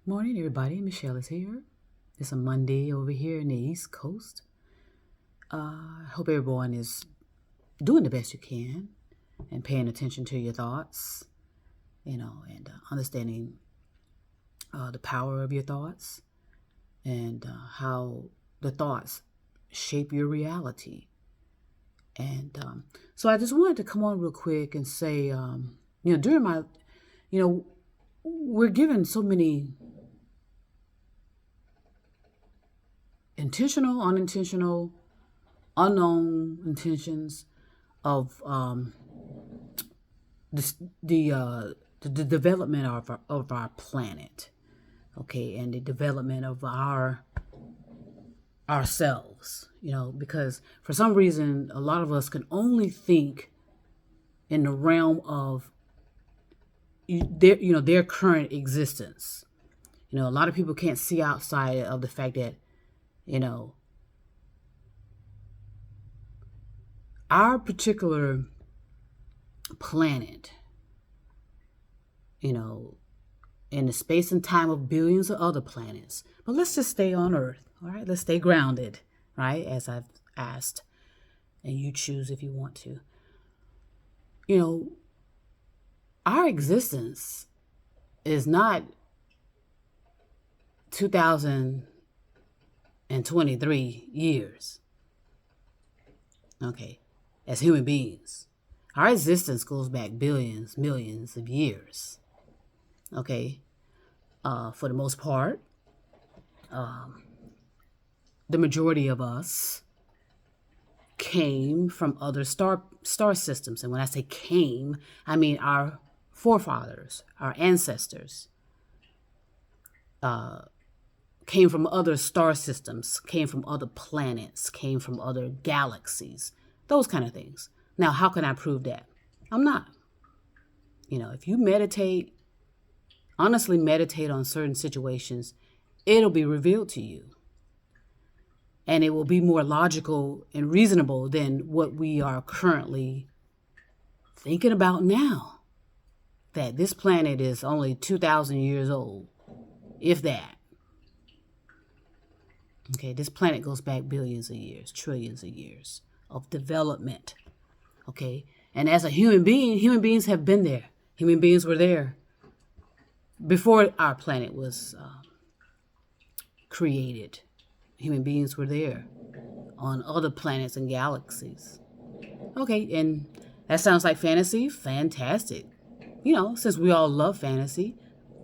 Morning, everybody. Michelle is here. It's a Monday over here in the East Coast. I hope everyone is doing the best you can and paying attention to your thoughts, and understanding the power of your thoughts and how the thoughts shape your reality. And so I just wanted to come on real quick and say, during my, we're given so many intentional, unintentional, unknown intentions of the development of our planet, okay, and the development of ourselves. Because for some reason, a lot of us can only think in the realm of their current existence. A lot of people can't see outside of the fact that our particular planet, in the space and time of billions of other planets. But let's just stay on Earth, all right? Let's stay grounded, right? As I've asked, and you choose if you want to. Our existence is not 2023 years, okay, as human beings. Our existence goes back billions, millions of years, okay? For the most part, the majority of us came from other star systems. And when I say came, I mean our forefathers, our ancestors, came from other star systems, came from other planets, came from other galaxies, those kind of things. Now, how can I prove that? I'm not. If you meditate, honestly meditate on certain situations, it'll be revealed to you. And it will be more logical and reasonable than what we are currently thinking about now. That this planet is only 2,000 years old, if that. Okay, this planet goes back billions of years, trillions of years of development. Okay, and as a human being, human beings have been there. Human beings were there before our planet was created. Human beings were there on other planets and galaxies. Okay, and that sounds like fantasy. Fantastic. Since we all love fantasy,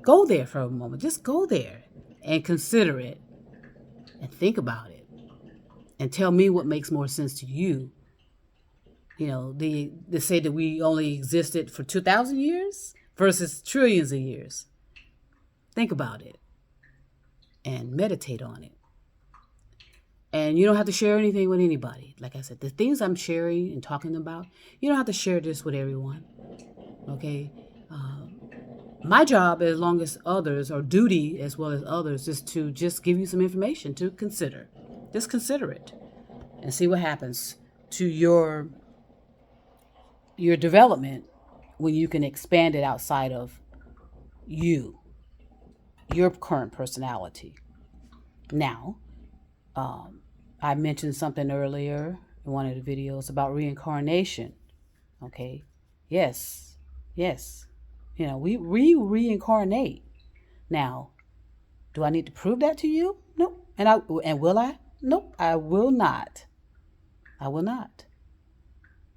go there for a moment. Just go there and consider it and think about it and tell me what makes more sense to you. They say that we only existed for 2,000 years versus trillions of years. Think about it and meditate on it. And you don't have to share anything with anybody. Like I said, the things I'm sharing and talking about, you don't have to share this with everyone. Okay? My job, as long as others, or duty as well as others, is to just give you some information to consider. Just consider it and see what happens to your development when you can expand it outside of your current personality. Now, I mentioned something earlier in one of the videos about reincarnation. Okay. Yes. We reincarnate. Now, do I need to prove that to you? Nope. And will I? Nope, I will not. I will not.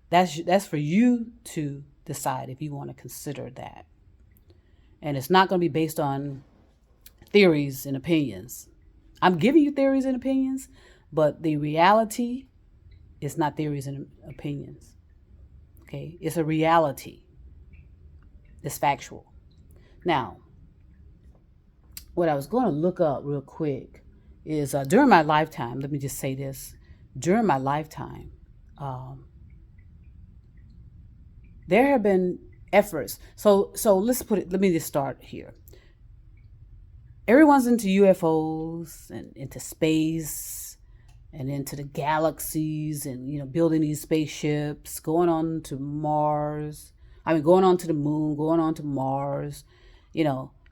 That's for you to decide if you want to consider that. And it's not going to be based on theories and opinions. I'm giving you theories and opinions, but the reality is not theories and opinions. Okay? It's a reality. It's factual. Now, what I was going to look up real quick is during my lifetime, let me just say this. During my lifetime, there have been efforts. So let me just start here. Everyone's into UFOs and into space and into the galaxies and, building these spaceships, going on to Mars. Going on to the moon, going on to Mars,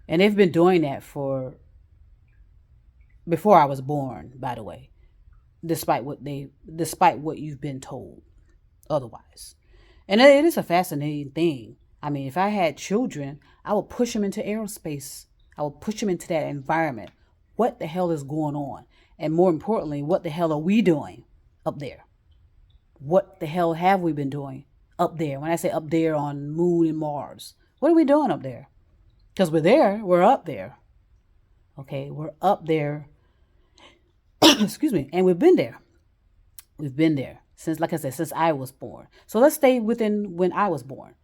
And they've been doing that for before I was born, by the way, despite what you've been told otherwise. And it is a fascinating thing. I mean, if I had children, I would push them into aerospace. I would push them into that environment. What the hell is going on? And more importantly, what the hell are we doing up there? What the hell have we been doing up there? When I say up there on Moon and Mars, what are we doing up there? Because we're up there. Okay, we're up there. Excuse me. And we've been there. We've been there since, like I said, since I was born. So let's stay within when I was born.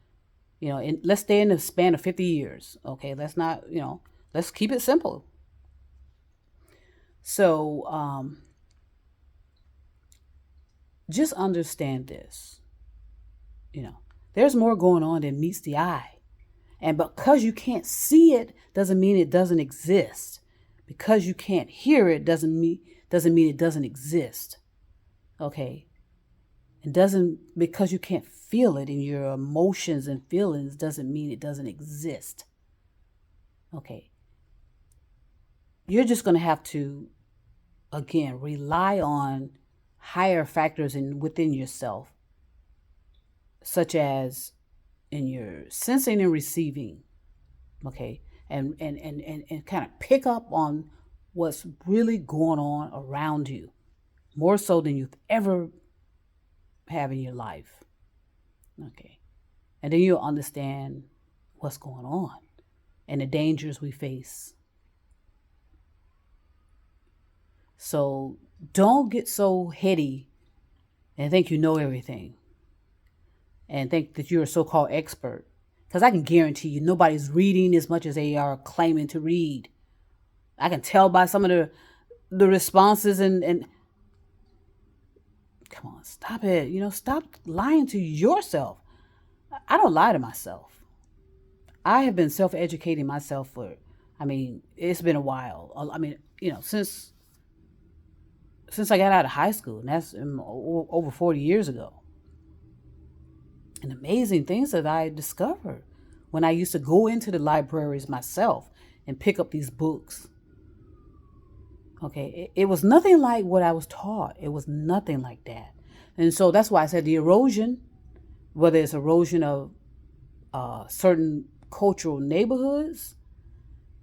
And let's stay in the span of 50 years. Okay, let's not, let's keep it simple. So just understand this. There's more going on than meets the eye. And because you can't see it doesn't mean it doesn't exist. Because you can't hear it doesn't mean it doesn't exist. Okay? Because you can't feel it in your emotions and feelings doesn't mean it doesn't exist. Okay? You're just going to have to, again, rely on higher factors within yourself, such as in your sensing and receiving, okay, and kind of pick up on what's really going on around you, more so than you've ever have in your life, okay, and then you'll understand what's going on and the dangers we face. So don't get so heady and think you know everything and think that you're a so-called expert. Because I can guarantee you nobody's reading as much as they are claiming to read. I can tell by some of the responses and come on, stop it. Stop lying to yourself. I don't lie to myself. I have been self-educating myself it's been a while. Since I got out of high school, and that's over 40 years ago. And amazing things that I discovered when I used to go into the libraries myself and pick up these books. Okay, it was nothing like what I was taught. It was nothing like that. And so that's why I said the erosion, whether it's erosion of certain cultural neighborhoods,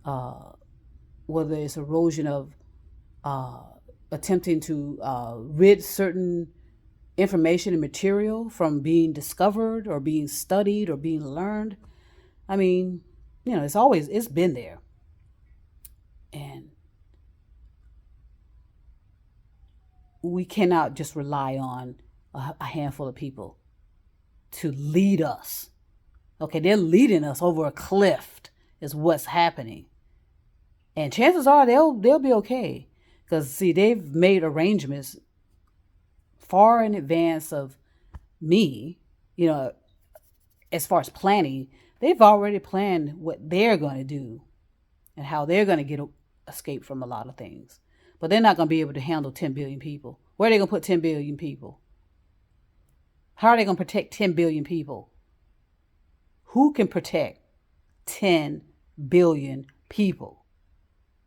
whether it's erosion of attempting to rid certain information and material from being discovered or being studied or being learned. It's been there. And we cannot just rely on a handful of people to lead us. Okay, they're leading us over a cliff is what's happening. And chances are they'll be okay. Because, see, they've made arrangements far in advance of me, as far as planning. They've already planned what they're going to do and how they're going to escape from a lot of things. But they're not going to be able to handle 10 billion people. Where are they going to put 10 billion people? How are they going to protect 10 billion people? Who can protect 10 billion people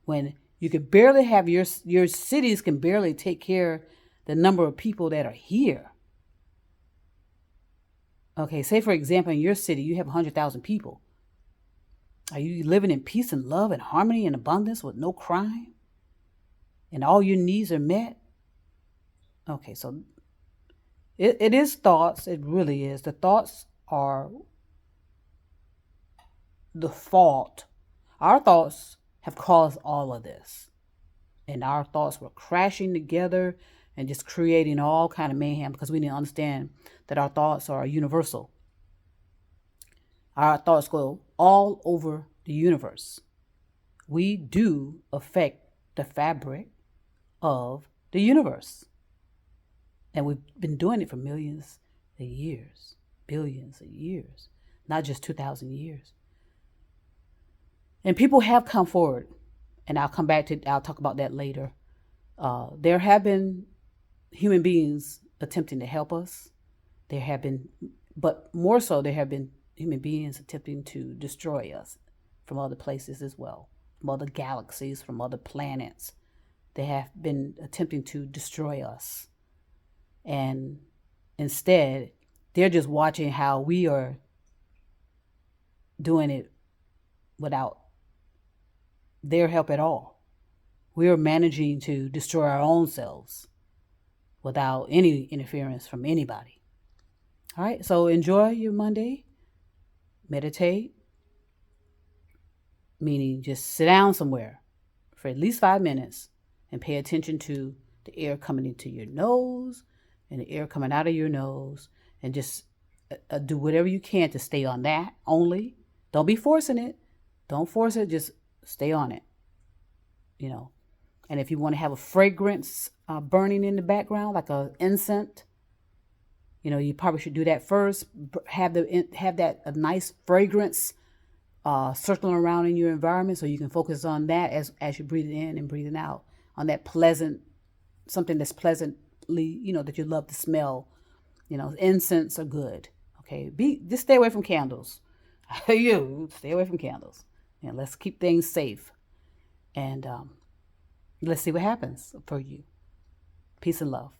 when you can barely have your cities can barely take care of the number of people that are here? Okay, say for example, in your city, you have 100,000 people. Are you living in peace and love and harmony and abundance with no crime? And all your needs are met? Okay, so it is thoughts. It really is. The thoughts are the fault. Our thoughts have caused all of this. And our thoughts were crashing together and just creating all kind of mayhem because we didn't understand that our thoughts are universal. Our thoughts go all over the universe. We do affect the fabric of the universe. And we've been doing it for millions of years, billions of years, not just 2,000 years. And people have come forward, and I'll talk about that later. There have been human beings attempting to help us. There have been, but more so, there have been human beings attempting to destroy us from other places as well, from other galaxies, from other planets. They have been attempting to destroy us. And instead, they're just watching how we are doing it without their help at all. We are managing to destroy our own selves without any interference from anybody. All right, so enjoy your Monday. Meditate, meaning just sit down somewhere for at least 5 minutes and pay attention to the air coming into your nose and the air coming out of your nose, and just do whatever you can to stay on that only. Don't be forcing it. Don't force it. Just stay on it. And if you want to have a fragrance burning in the background, like a incense, you probably should do that first. Have that a nice fragrance circling around in your environment, so you can focus on that as you're breathing in and breathing out, on that pleasant, something that's pleasantly, that you love to smell. Incense are good. Okay, just stay away from candles. You stay away from candles. Let's keep things safe, and let's see what happens for you. Peace and love.